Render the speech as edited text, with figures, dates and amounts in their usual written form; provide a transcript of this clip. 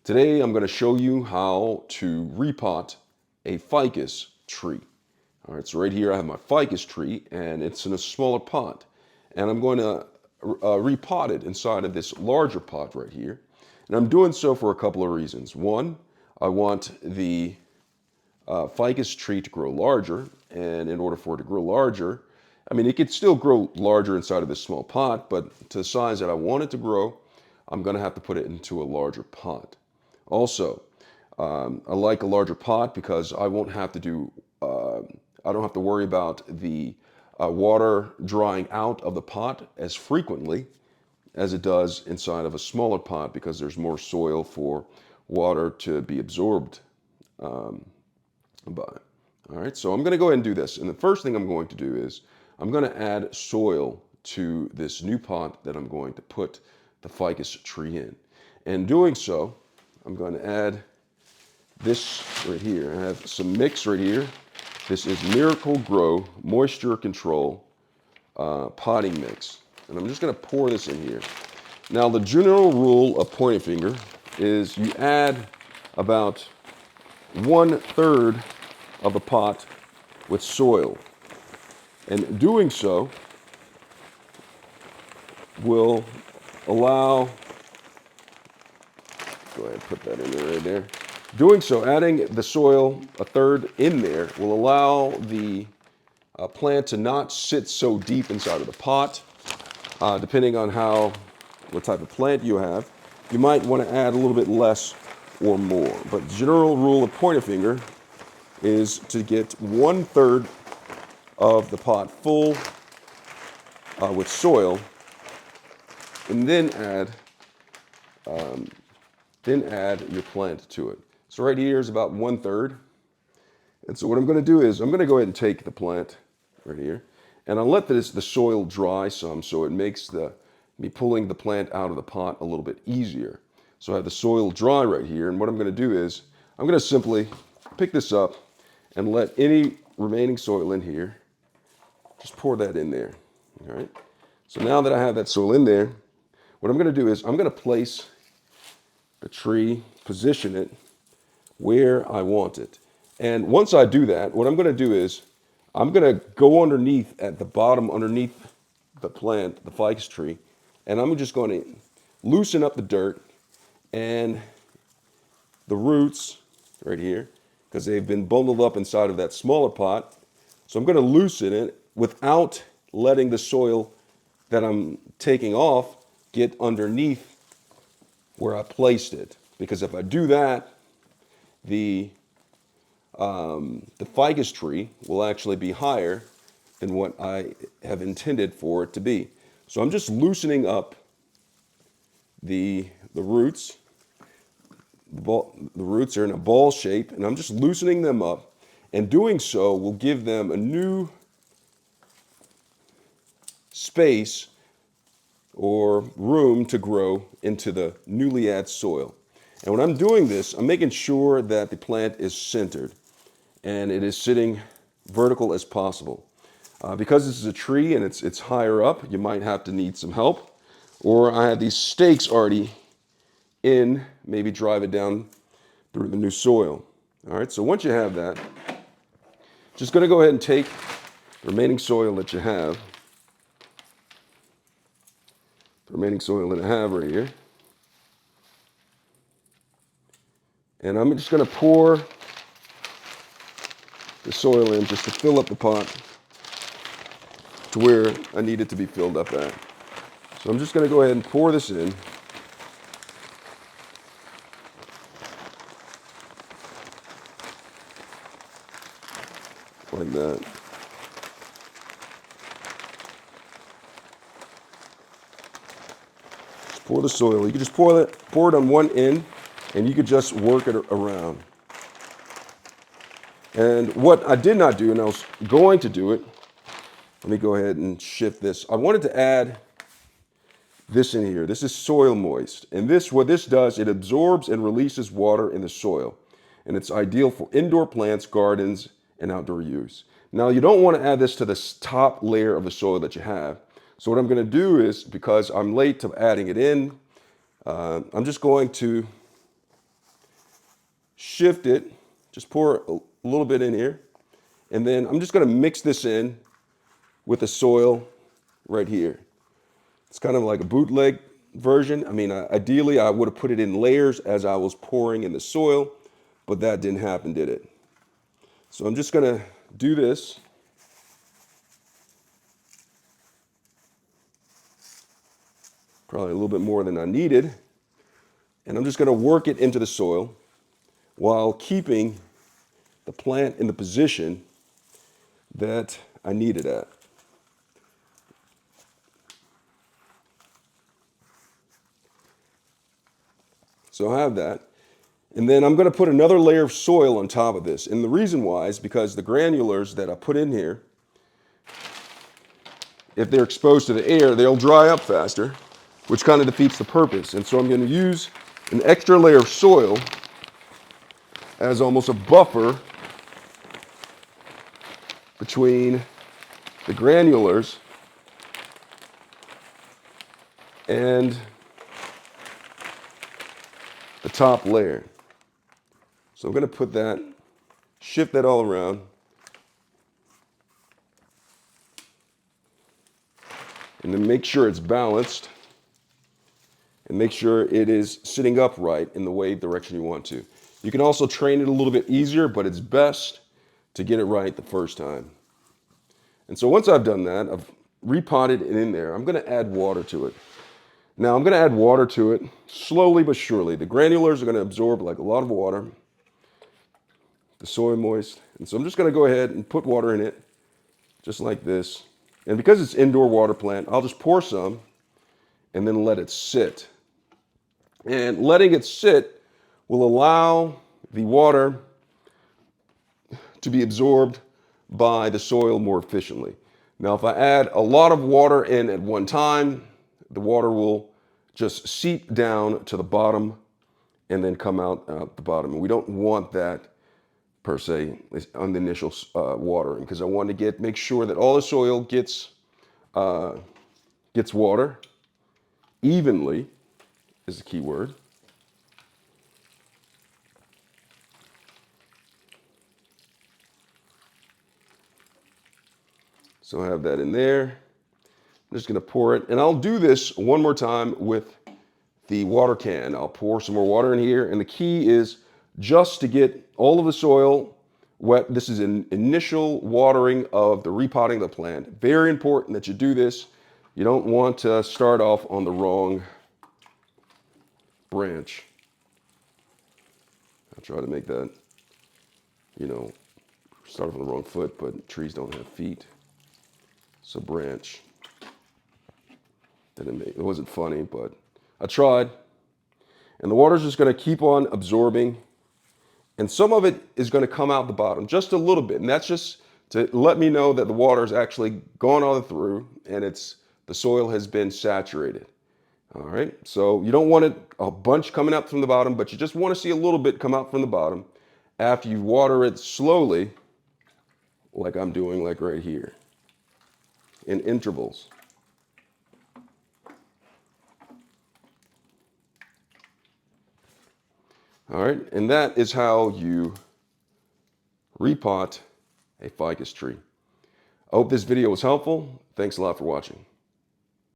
Today I'm going to show you how to repot a ficus tree. All right, so right here I have my ficus tree and it's in a smaller pot. And I'm going to repot it inside of this larger pot right here. And I'm doing so for a couple of reasons. One, I want the ficus tree to grow larger. And in order for it to grow larger, I mean, it could still grow larger inside of this small pot, but to the size that I want it to grow, I'm going to have to put it into a larger pot. Also, I like a larger pot because I won't have to do, I don't have to worry about the water drying out of the pot as frequently as it does inside of a smaller pot because there's more soil for water to be absorbed by. All right, so I'm going to go ahead and do this. And the first thing I'm going to do is I'm going to add soil to this new pot that I'm going to put the ficus tree in. And doing so, I'm going to add this right here. I have some mix right here. This is Miracle-Gro Moisture Control Potting Mix. And I'm just going to pour this in here. Now, the general rule of pointing finger is you add about 1/3 of the pot with soil. And doing so will allow, go ahead and put that in there right there. Doing so, adding the soil 1/3 in there will allow the plant to not sit so deep inside of the pot. Depending on what type of plant you have, you might want to add a little bit less or more. But the general rule of pointer finger is to get 1/3 of the pot full with soil, and then add your plant to it. So right here is about 1/3. And so what I'm going to do is I'm going to go ahead and take the plant right here, and I'll let the soil dry some so it makes me pulling the plant out of the pot a little bit easier. So I have the soil dry right here, and what I'm going to do is I'm going to simply pick this up and let any remaining soil in here, just pour that in there. All right. So now that I have that soil in there, what I'm going to do is I'm going to place the tree, position it where I want it. And once I do that, what I'm going to do is I'm going to go underneath at the bottom, underneath the plant, the ficus tree, and I'm just going to loosen up the dirt and the roots right here because they've been bundled up inside of that smaller pot. So I'm going to loosen it without letting the soil that I'm taking off get underneath where I placed it. Because if I do that, the ficus tree will actually be higher than what I have intended for it to be. So I'm just loosening up the roots. The roots are in a ball shape, and I'm just loosening them up. And doing so will give them a new space or room to grow into the newly added soil. And when I'm doing this, I'm making sure that the plant is centered and it is sitting vertical as possible. Because this is a tree and it's higher up, you might have to need some help. Or I have these stakes already in, maybe drive it down through the new soil. All right, so once you have that, just going to go ahead and take the remaining soil that you have, the remaining soil that I have right here, and I'm just going to pour the soil in just to fill up the pot to where I need it to be filled up at. So I'm just going to go ahead and pour this in. Like that. Just pour the soil. You can just pour it on one end, and you could just work it around. And what I did not do, and I was going to do it, let me go ahead and shift this. I wanted to add this in here. This is soil moist. And what this does, it absorbs and releases water in the soil. And it's ideal for indoor plants, gardens, and outdoor use. Now, you don't want to add this to the top layer of the soil that you have. So what I'm going to do is, because I'm late to adding it in, I'm just going to shift it, just pour a little bit in here, and then I'm just going to mix this in with the soil right here. It's kind of like a bootleg version. I mean, ideally I would have put it in layers as I was pouring in the soil, but that didn't happen, did it? So I'm just going to do this. Probably a little bit more than I needed. And I'm just going to work it into the soil while keeping the plant in the position that I need it at. So I have that. And then I'm going to put another layer of soil on top of this. And the reason why is because the granulars that I put in here, if they're exposed to the air, they'll dry up faster, which kind of defeats the purpose. And so I'm going to use an extra layer of soil as almost a buffer between the granulars and the top layer. So I'm going to put that, shift that all around. And then make sure it's balanced. And make sure it is sitting upright in the way direction you want to. You can also train it a little bit easier, but it's best to get it right the first time. And so once I've done that, I've repotted it in there. I'm going to add water to it. Now I'm going to add water to it slowly but surely. The granulars are going to absorb like a lot of water. The soil moist. And so I'm just going to go ahead and put water in it, just like this. And because it's indoor water plant, I'll just pour some and then let it sit. And letting it sit will allow the water to be absorbed by the soil more efficiently. Now, if I add a lot of water in at one time, the water will just seep down to the bottom and then come out the bottom. And we don't want that per se on the initial watering, because I want to make sure that all the soil gets water evenly is the key word. So I have that in there. I'm just going to pour it. And I'll do this one more time with the water can. I'll pour some more water in here. And the key is just to get all of the soil wet. This is an initial watering of the repotting of the plant. Very important that you do this. You don't want to start off on the wrong branch. I'll try to make that, start off on the wrong foot, but trees don't have feet. So branch. It wasn't funny, but I tried. And the water's just going to keep on absorbing. And some of it is going to come out the bottom, just a little bit. And that's just to let me know that the water is actually gone all through and the soil has been saturated. All right. So you don't want a bunch coming up from the bottom, but you just want to see a little bit come out from the bottom after you water it slowly, like I'm doing, like right here, in intervals. All right, and that is how you repot a ficus tree. I hope this video was helpful. Thanks a lot for watching.